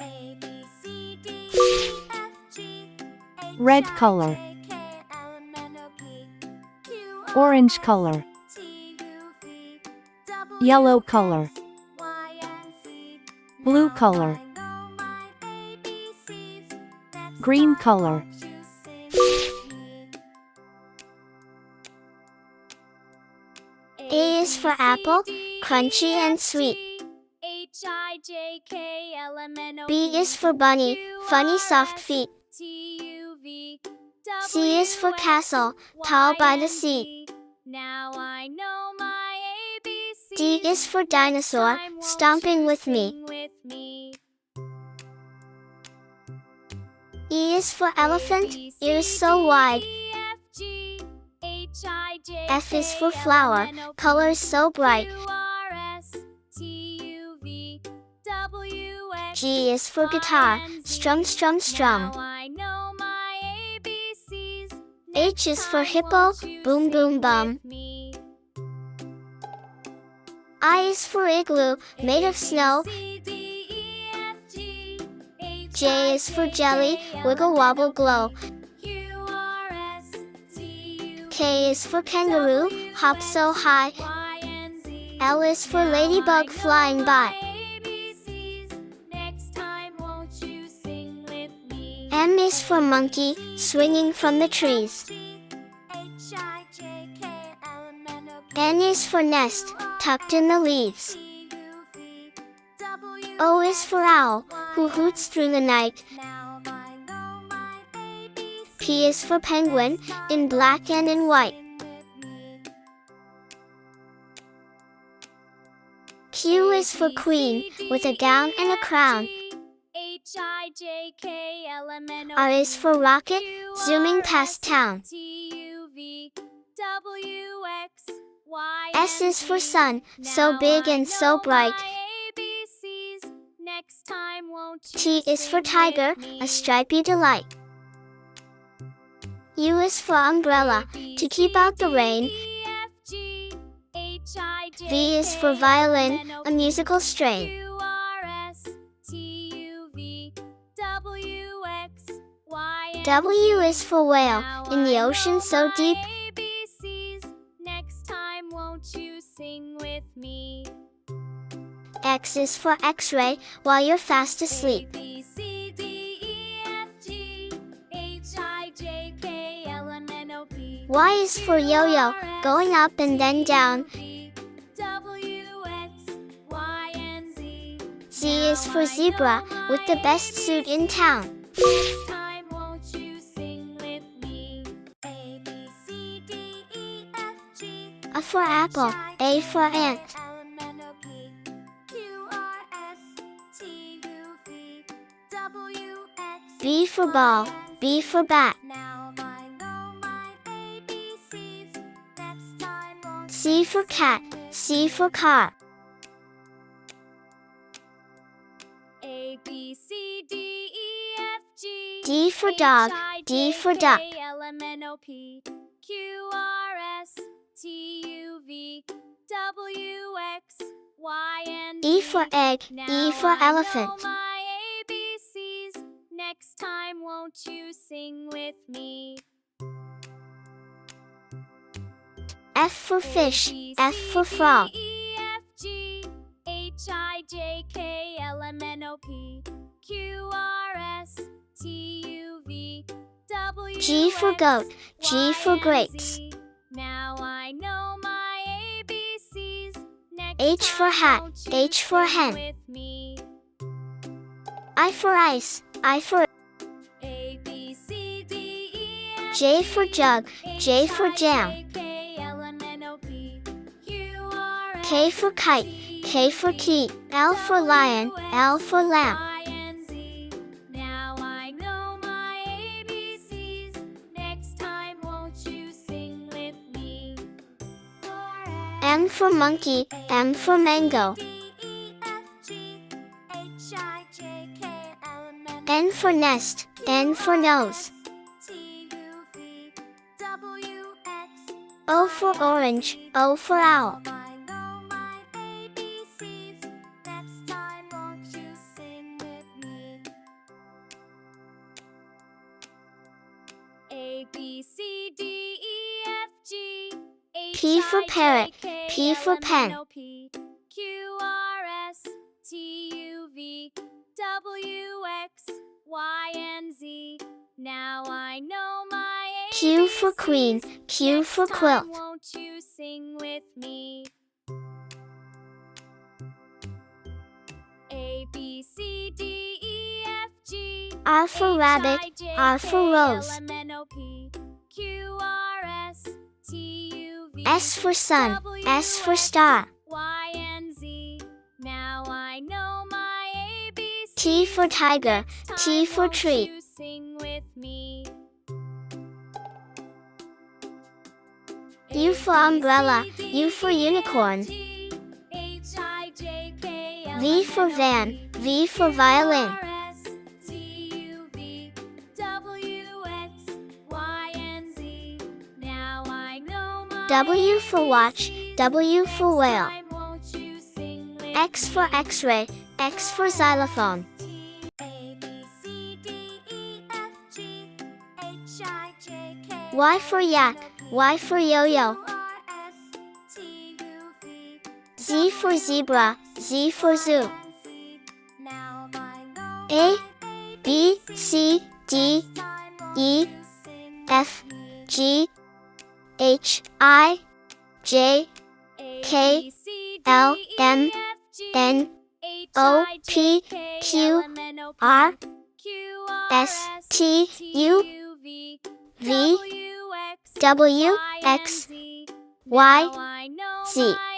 A, B, C, D, E, F, G, H, Red I, color. J, K, L, M, N, O, P, Q, R, Orange S, color. T, U, V, W, Yellow color. X, Y, and Z. Blue Now color. I know my ABCs. Next Green time, color. won't you sing with me? A is for apple, crunchy and sweet. H, I, J, K, L, M, N, O, B P, is for bunny, Q, funny R, soft S, feet. T, U, V, C is for W, X, castle, tall Y, by the and sea. Z. Now I know my ABCs. D is for Next dinosaur, time, won't stomping you with me. sing with me? E is for elephant, A, B, ears C, so D, wide. E, F, G, H, I, J, F is for K, L, flower, M, N, O, P, colors so bright. Q, R, S, T, U, V, W, X, G is for Y, guitar, and Z. strum strum strum. Now I know my ABCs. H is for Next time, hippo, won't you boom sing boom bum. with me? I is for igloo, made of snow. A, B, C, D, E, F, G, H, J I, is for J, jelly, K, L, wiggle M, N, wobble O, P, glow. Q, R, S, T, U, K is for kangaroo, W, hop so X, high. Y, and Z. L is for Now ladybug I know flying by. my ABCs. Next time, won't you sing with me? M is for monkey, swinging from the trees. H, I, J, K, L, M, N, O, P, N is for nest, tucked in the leaves. T, U, V, W, O is for owl, who Y, hoots through the night. Now I know my ABCs. P is for penguin, in black and in white. Sing with me. Q is for queen, with a gown and a crown. H, I, J, K, L, M, N, O, R is for rocket, Q, zooming R, past S, town. T, U, V, W, X, Y, S and is for Z. sun, so Now big I and so know bright. my ABCs. Next time, won't you T is for sing tiger, with me? a stripy delight. U is for umbrella, to keep out the rain. V is for violin, a musical strain. W is for whale, in the ocean so deep. Next time, won't you sing with me? X is for X-ray, while you're fast asleep. A, B, C, D, E, F, G, H, I, J, K, L, M, N, O, P, Y is for yo-yo, going up and then down. W, X, Y, and Z. Z is for zebra, with the best suit in town. Next time, won't you sing with me? A, B, C, D, E, F, G, A for apple, A for ant. L, M, N, O, P, Q, R, S, T, U, V, W, X, B for ball, B for bat. Now I know my ABCs. Next time, won't C you for cat, sing with C for car. A, B, C, D, E, F, G, D for H, dog, I, D J, for K, duck. L, M, N, O, P, Q, R, S, T, U, V, W, X, Y, and E Z. for egg, Now E for I elephant. know my ABCs. Next time, won't you sing with me? F for fish, A, B, F C, for D, frog. E, F, G, H, I, J, K, L, M, N, O, P, Q, R, S, T, U, V, W, G for X, goat, G Y, for and grapes. Z. Now I know my ABCs. Next H for time, hat, won't you H for sing hen. with me? I for ice, I for A, B, C, D, E, F, J for jug, J for H, I, jam. J, K, L, M, N, O, P, Q, R, S, K for kite, K for key. L for lion, L for lamb. Y, and Z. Now I know my ABCs. Next time, won't you sing with me? M for monkey, M for mango. N for nest, N for nose. O for orange, O for owl. I know my ABCs. Next time, won't you sing with me? B, C, D, E, F, G, H, P for I, parrot, J, K, P for L, M, pen. N, O, P, Q, R, S, T, U, V, W, X, Y, and Z. Now I know my ABCs. Q for queen, Q Next for time, quilt. won't you sing with me? A, B, C, D, E, F, G, R for rabbit, H, I, J, R for K, rose. L, M, N, O, P, Q, R, S, T, U, V, S for sun, W, S for X, star. Y, and Z. Now I know my ABCs. T for tiger, Next T time, for won't tree. you sing with me? U for umbrella, U for unicorn. V for van, V for violin. W for watch, W for whale. X for x-ray, X for xylophone. Y for yak, Y for yo-yo. Z for zebra, Z for zoo. A, B, C, D, E, F, G, H, I, J, K, L, M, N, O, P, Q, R, S, T, U, V, W, X, Y, Z.